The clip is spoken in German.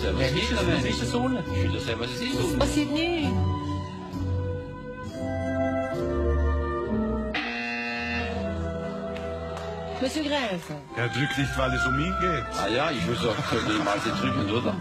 selber, was ist das? Was ist das unten? Ich will das selber, was es ist unten. Passiert nichts. Monsieur Greff. Er drückt nicht, weil es um ihn geht. Ah ja, ich muss doch mal drücken, oder?